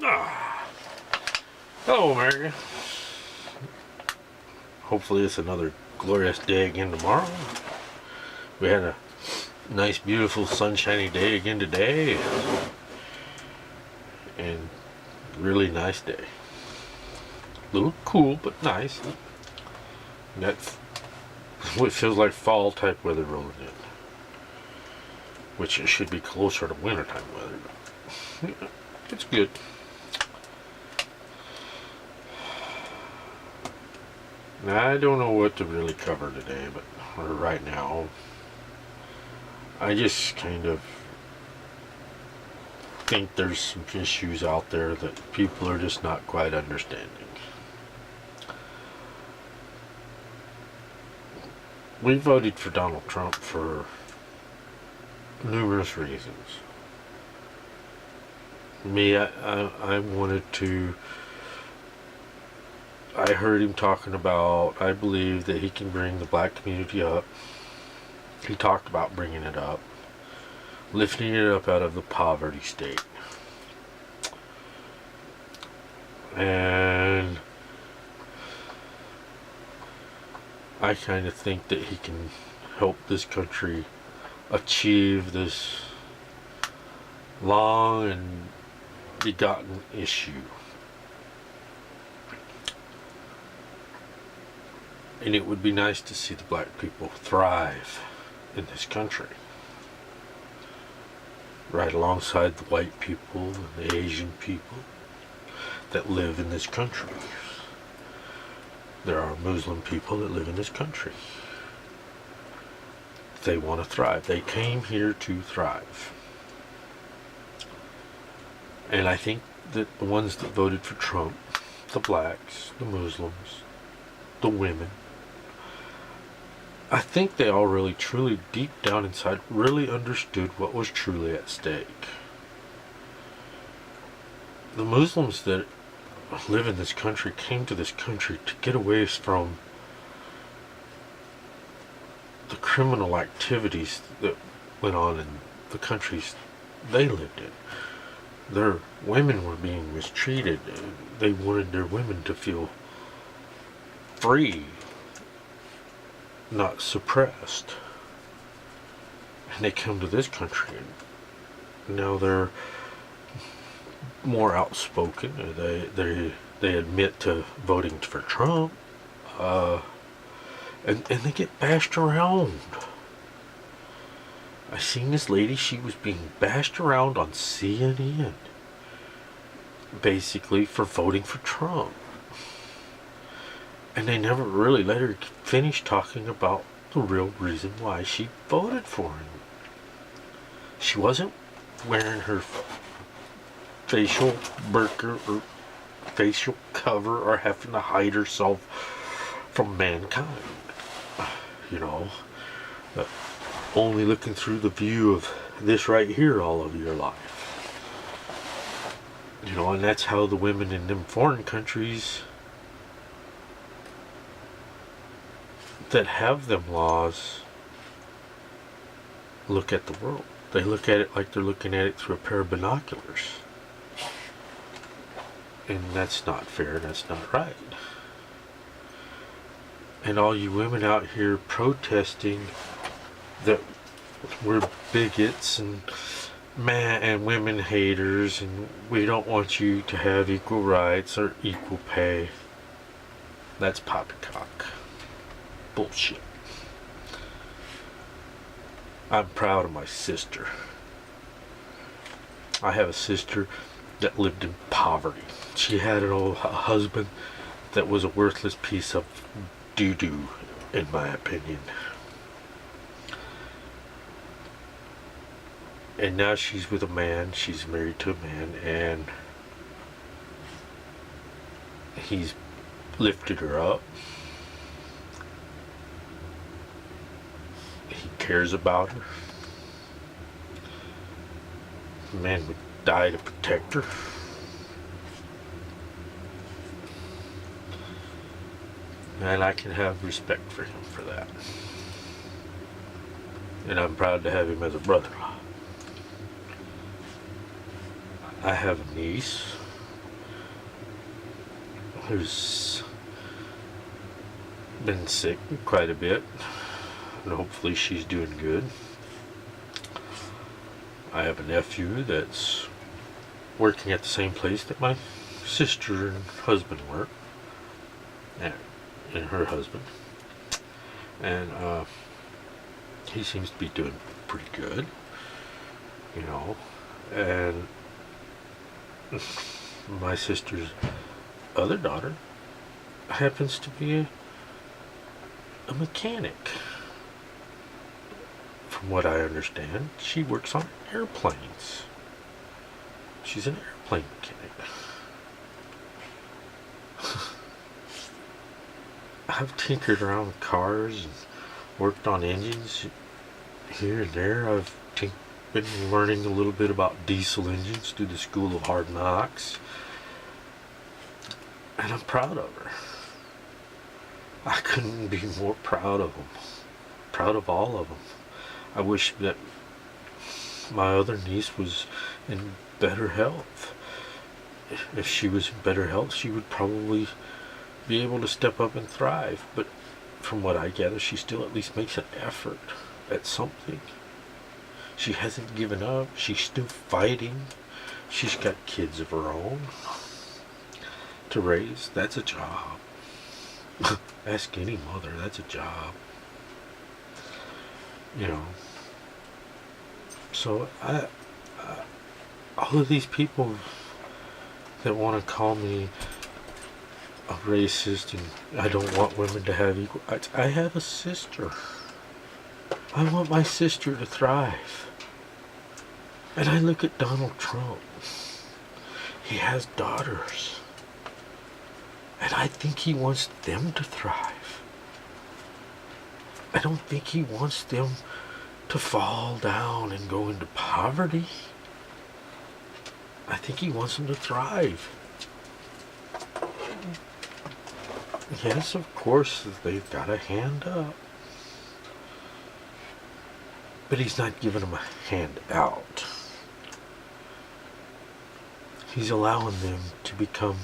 Ah. Hello, America. Hopefully it's another glorious day again tomorrow. We had a nice, beautiful, sunshiny day again today. And really nice day. A little cool, but nice. That's what feels like fall type weather rolling in. Which it should be closer to wintertime weather. But yeah, it's good. Now, I don't know what to really cover today, but or right now, I just kind of think there's some issues out there that people are just not quite understanding. We voted for Donald Trump for numerous reasons. Me, I wanted to. I heard him talking about, I believe that he can bring the black community up. He talked about bringing it up, lifting it up out of the poverty state. And I kind of think that he can help this country achieve this long and begotten issue. And it would be nice to see the black people thrive in this country, right alongside the white people and the Asian people that live in this country. There are Muslim people that live in this country. They want to thrive. They came here to thrive. And I think that the ones that voted for Trump, the blacks, the Muslims, the women, I think they all really, truly, deep down inside, really understood what was truly at stake. The Muslims that live in this country came to this country to get away from the criminal activities that went on in the countries they lived in. Their women were being mistreated. They wanted their women to feel free, not suppressed. And they come to this country and now they're more outspoken. They admit to voting for Trump, and they get bashed around. I seen this lady, she was being bashed around on CNN, basically for voting for Trump. And they never really let her finish talking about the real reason why she voted for him. She wasn't wearing her facial burqa or facial cover or having to hide herself from mankind. You know, only looking through the view of this right here all of your life. You know, and that's how the women in them foreign countries that have them laws look at the world. They look at it like they're looking at it through a pair of binoculars. And that's not fair, that's not right. And all you women out here protesting that we're bigots and women haters and we don't want you to have equal rights or equal pay. That's poppycock. Bullshit. I'm proud of my sister. I have a sister that lived in poverty. She had an old husband that was a worthless piece of doo-doo, in my opinion. And now she's with a man, she's married to a man, and he's lifted her up. He cares about her. The man would die to protect her. And I can have respect for him for that. And I'm proud to have him as a brother-in-law. I have a niece who's been sick quite a bit, and hopefully she's doing good. I have a nephew that's working at the same place that my sister and husband work, and her husband, and he seems to be doing pretty good, you know. And my sister's other daughter happens to be a mechanic. From what I understand, she works on airplanes. She's an airplane mechanic. I've tinkered around with cars and worked on engines here and there. I've been learning a little bit about diesel engines through the School of Hard Knocks. And I'm proud of her. I couldn't be more proud of them. Proud of all of them. I wish that my other niece was in better health. If she was in better health, she would probably be able to step up and thrive. But from what I gather, she still at least makes an effort at something. She hasn't given up. She's still fighting. She's got kids of her own to raise. That's a job. Ask any mother, that's a job. You know. So all of these people that want to call me a racist and I don't want women to have equal rights. I have a sister. I want my sister to thrive. And I look at Donald Trump. He has daughters. And I think he wants them to thrive. I don't think he wants them to fall down and go into poverty. I think he wants them to thrive. Yes, of course, they've got a hand up. But he's not giving them a hand out. He's allowing them to become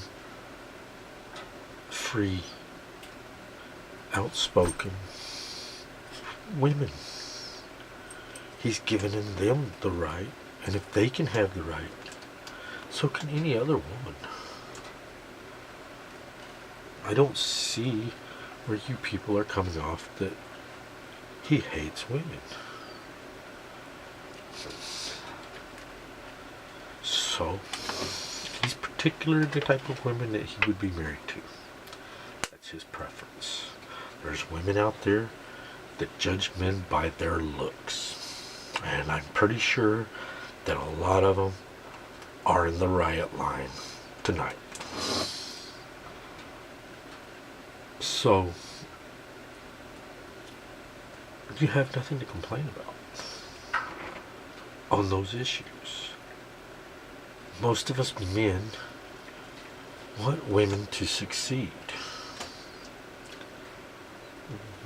free, outspoken women. He's given them the right, and if they can have the right, so can any other woman. I don't see where you people are coming off that he hates women. So, he's particularly the type of women that he would be married to. That's his preference. There's women out there that judge men by their looks. And I'm pretty sure that a lot of them are in the riot line tonight. So, you have nothing to complain about on those issues. Most of us men want women to succeed.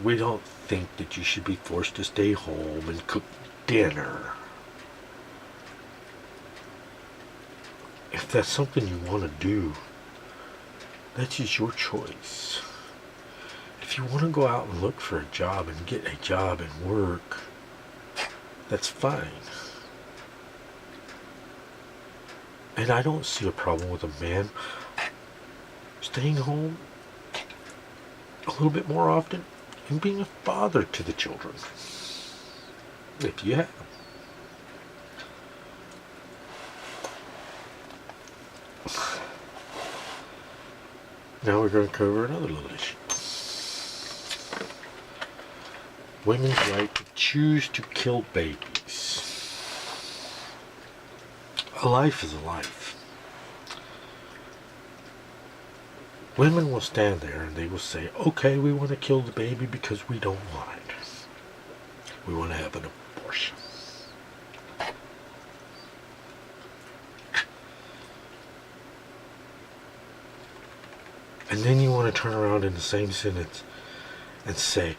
We don't think that you should be forced to stay home and cook dinner. If that's something you want to do, that's just your choice. If you want to go out and look for a job and get a job and work, that's fine. And I don't see a problem with a man staying home a little bit more often and being a father to the children. If you have them. Now we're going to cover another little issue. Women's right to choose to kill babies. A life is a life. Women will stand there and they will say, okay, we want to kill the baby because we don't want it. We want to have an abortion. And then you want to turn around in the same sentence and say,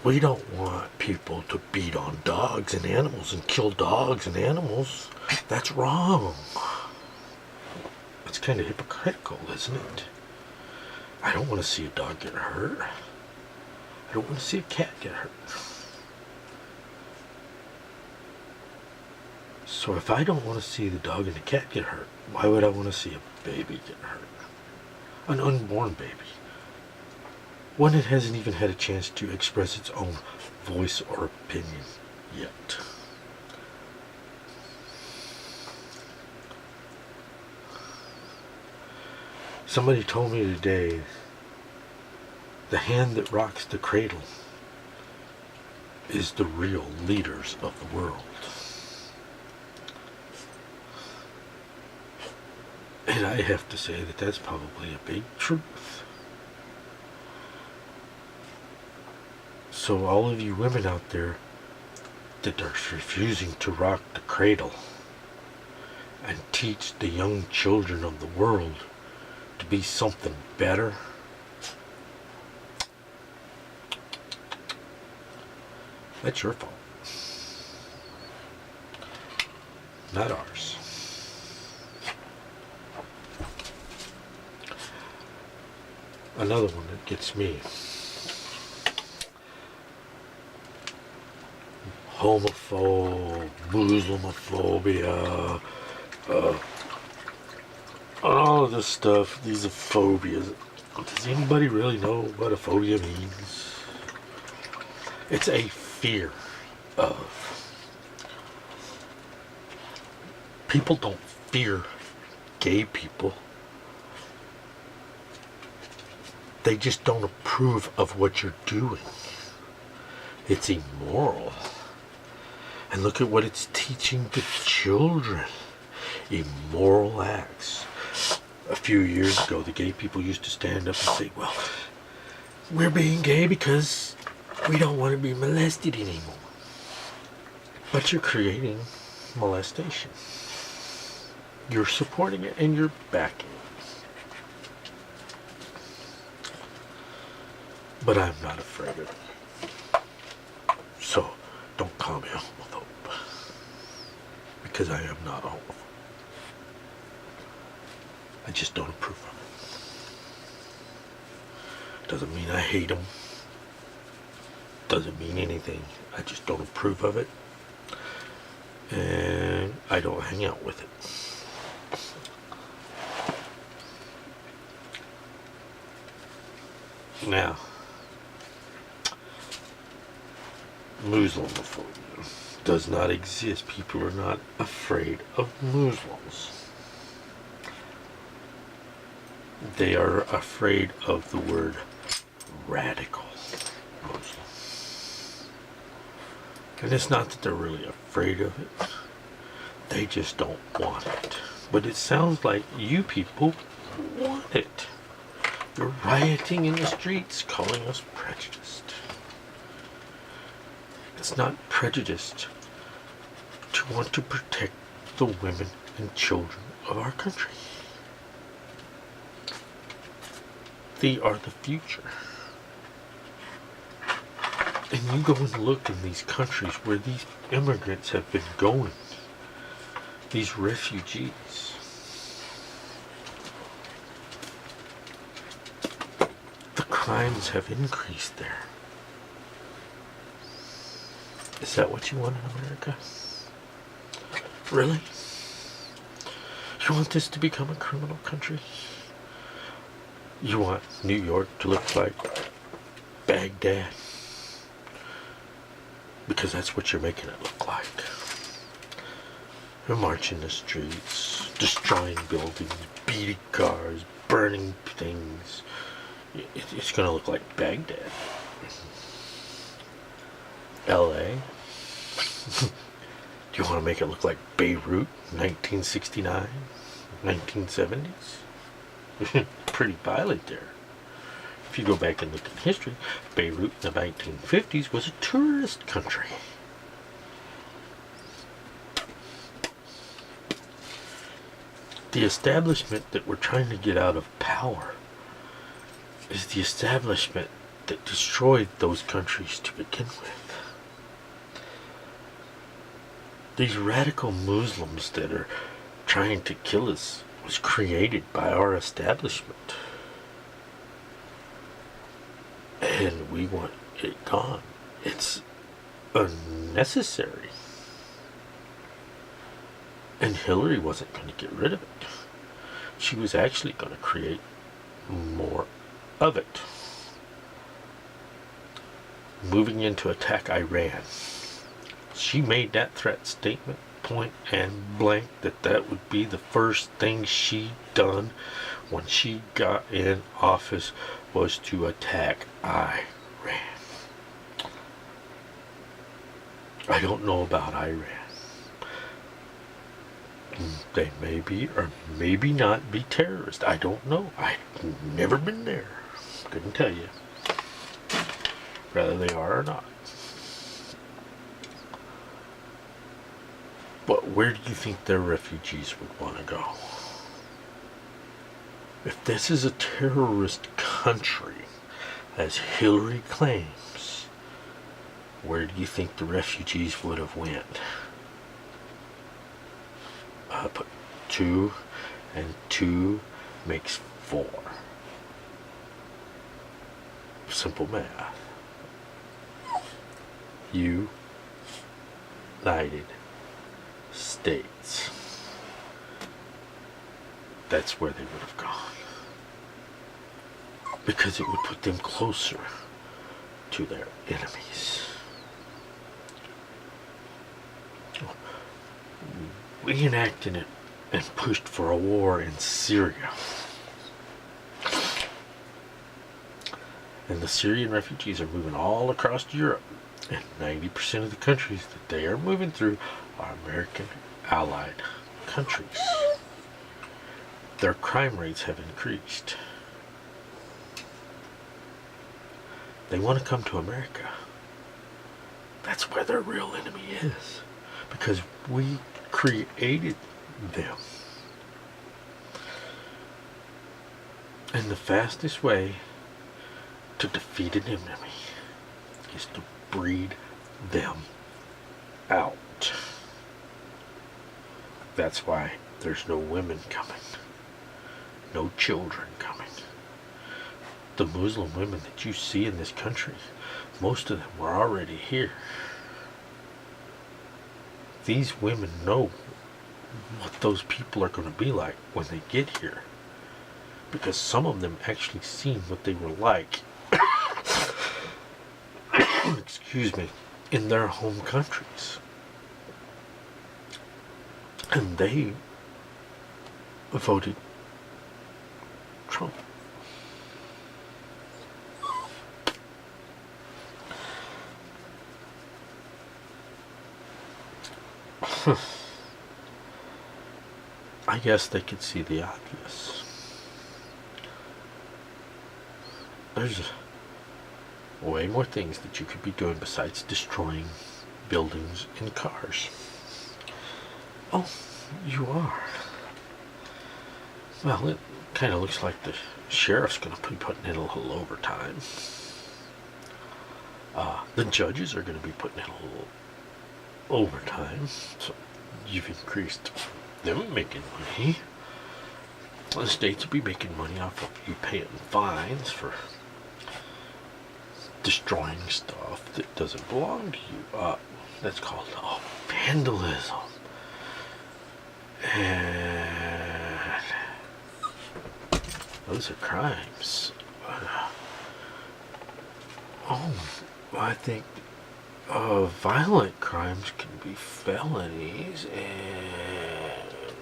we don't want people to beat on dogs and animals and kill dogs and animals. That's wrong. It's kind of hypocritical, isn't it? I don't want to see a dog get hurt. I don't want to see a cat get hurt. So if I don't want to see the dog and the cat get hurt, why would I want to see a baby get hurt? An unborn baby. One that hasn't even had a chance to express its own voice or opinion yet. Somebody told me today, the hand that rocks the cradle is the real leaders of the world. And I have to say that that's probably a big truth. So all of you women out there that are refusing to rock the cradle and teach the young children of the world to be something better, that's your fault, not ours. Another one that gets me. Homophobe, Muslamophobia, all of this stuff, these are phobias. Does anybody really know what a phobia means? It's a fear of. People don't fear gay people. They just don't approve of what you're doing. It's immoral. And look at what it's teaching the children. Immoral acts. A few years ago, the gay people used to stand up and say, well, we're being gay because we don't want to be molested anymore. But you're creating molestation. You're supporting it and you're backing it. But I'm not afraid of it. So, don't call me a homophobe. Because I am not a homophobe. I just don't approve of it. Doesn't mean I hate them. Doesn't mean anything. I just don't approve of it. And I don't hang out with it. Now, Muslamophobia does not exist. People are not afraid of Muslims. They are afraid of the word radical Muslim. And it's not that they're really afraid of it. They just don't want it. But it sounds like you people want it. You're rioting in the streets, calling us prejudiced. It's not prejudiced to want to protect the women and children of our country. They are the future. And you go and look in these countries where these immigrants have been going, these refugees. The crimes have increased there. Is that what you want in America? Really? You want this to become a criminal country? You want New York to look like Baghdad? Because that's what you're making it look like. You're marching the streets, destroying buildings, beating cars, burning things. It's going to look like Baghdad. LA? Do you want to make it look like Beirut, 1969, 1970s? Pretty violent there. If you go back and look in history, Beirut in the 1950s was a tourist country. The establishment that we're trying to get out of power is the establishment that destroyed those countries to begin with. These radical Muslims that are trying to kill us was created by our establishment. And we want it gone. It's unnecessary. And Hillary wasn't going to get rid of it. She was actually going to create more of it. Moving in to attack Iran. She made that threat statement point and blank that would be the first thing she done when she got in office was to attack Iran. I don't know about Iran. They may be or maybe not be terrorists. I don't know. I've never been there. Couldn't tell you whether they are or not. But where do you think their refugees would want to go? If this is a terrorist country, as Hillary claims, where do you think the refugees would have went? Put 2 and 2 makes 4. Simple math. United States. That's where they would have gone. Because it would put them closer to their enemies. We enacted it and pushed for a war in Syria. And the Syrian refugees are moving all across Europe. And 90% of the countries that they are moving through are American allied countries. Their crime rates have increased. They want to come to America. That's where their real enemy is. Because we created them. And the fastest way to defeat an enemy is to breed them out. That's why there's no women coming, no children coming. The Muslim women that you see in this country, most of them were already here. These women know what those people are going to be like when they get here, because some of them actually seen what they were like excuse me, in their home countries. And they voted Trump. I guess they could see the obvious. There's way more things that you could be doing besides destroying buildings and cars. Oh, you are. Well, it kind of looks like the sheriff's going to be putting in a little overtime. The judges are going to be putting in a little overtime. So you've increased them making money. The states will be making money off of you paying fines for destroying stuff that doesn't belong to you. That's called vandalism. And those are crimes. I think violent crimes can be felonies, and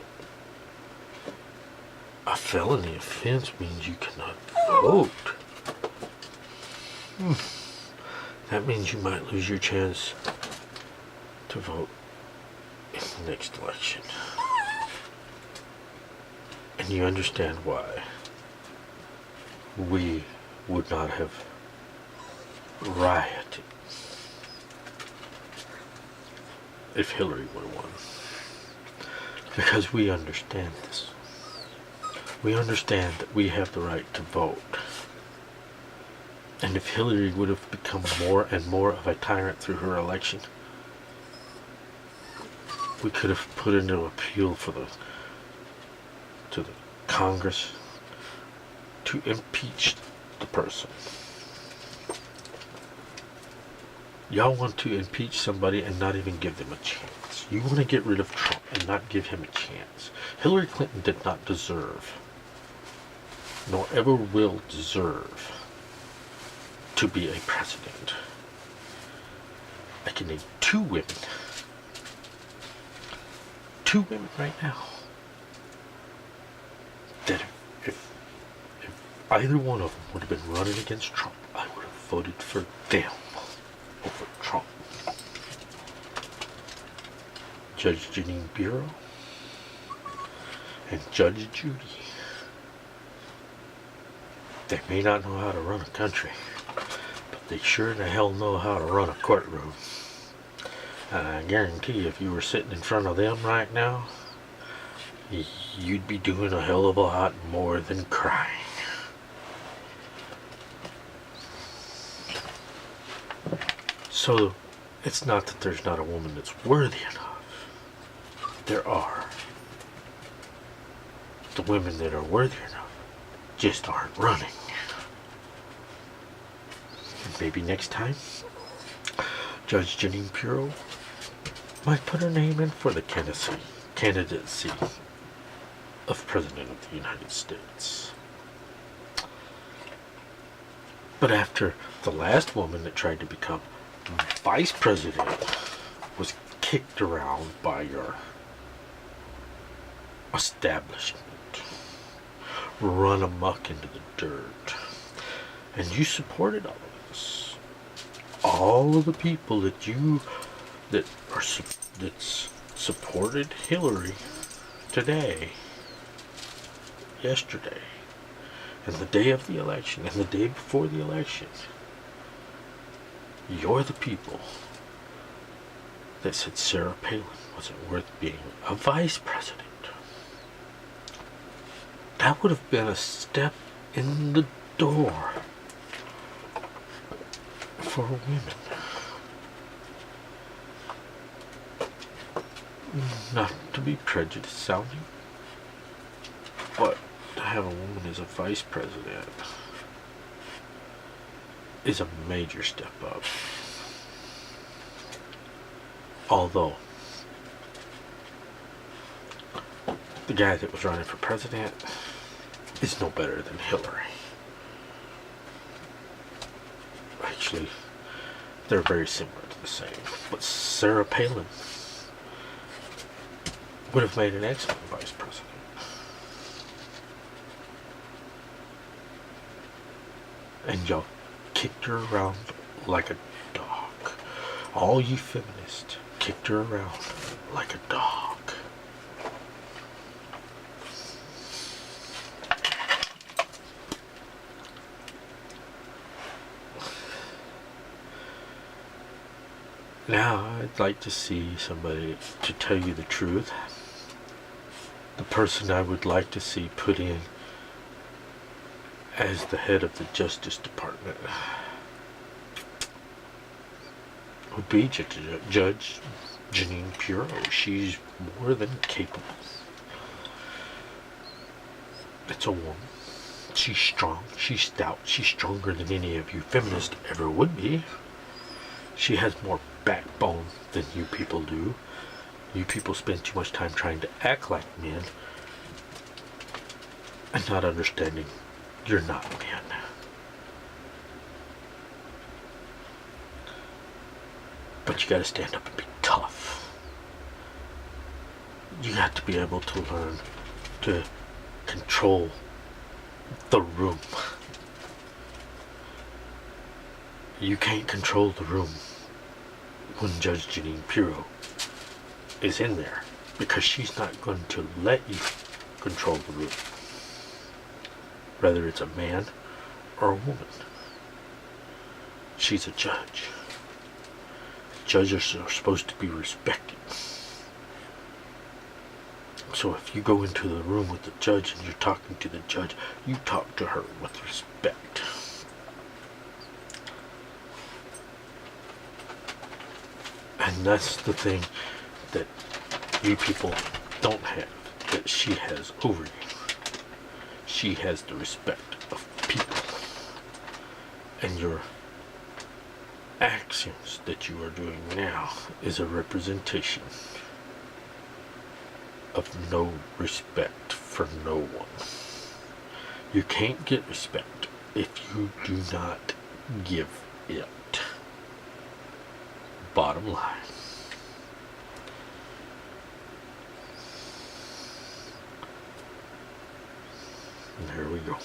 a felony offense means you cannot vote. That means you might lose your chance to vote in the next election. And you understand why we would not have rioted if Hillary would have won. Because we understand this. We understand that we have the right to vote. And if Hillary would have become more and more of a tyrant through her election, we could have put in an appeal for the to the Congress to impeach the person. Y'all want to impeach somebody and not even give them a chance. You want to get rid of Trump and not give him a chance. Hillary Clinton did not deserve, nor ever will deserve, to be a president. I can name two women right now that if either one of them would have been running against Trump, I would have voted for them over Trump. Judge Jeanine Pirro and Judge Judy. They may not know how to run a country, but they sure in the hell know how to run a courtroom. And I guarantee you, if you were sitting in front of them right now, you'd be doing a hell of a lot more than crying. So, it's not that there's not a woman that's worthy enough. There are. The women that are worthy enough just aren't running. And maybe next time, Judge Jeanine Pirro might put her name in for the candidacy of President of the United States. But after the last woman that tried to become vice president was kicked around by your establishment, run amok into the dirt, and you supported all of this, all of the people that supported Hillary today, yesterday, and the day of the election, and the day before the election, you're the people that said Sarah Palin wasn't worth being a vice president. That would have been a step in the door for women. Not to be prejudiced sounding, but to have a woman as a vice president is a major step up. Although the guy that was running for president is no better than Hillary. Actually, they're very similar to the same. But Sarah Palin would have made an excellent vice president. And y'all kicked her around like a dog. All you feminists kicked her around like a dog. Now, I'd like to see somebody, to tell you the truth, the person I would like to see put in as the head of the Justice Department would be Judge Jeanine Pirro. She's more than capable. It's a woman. She's strong. She's stout. She's stronger than any of you feminists ever would be. She has more backbone than you people do. You people spend too much time trying to act like men and not understanding you're not men. But you gotta stand up and be tough. You got to be able to learn to control the room. You can't control the room when Judge Jeanine Pirro is in there, because she's not going to let you control the room, whether it's a man or a woman. She's a judge. Judges are supposed to be respected. So if you go into the room with the judge and you're talking to the judge, you talk to her with respect. And that's the thing that you people don't have, that she has over you. she has the respect of people. And your actions that you are doing now is a representation of no respect for no one. You can't get respect if you do not give it. Bottom line. And there we go.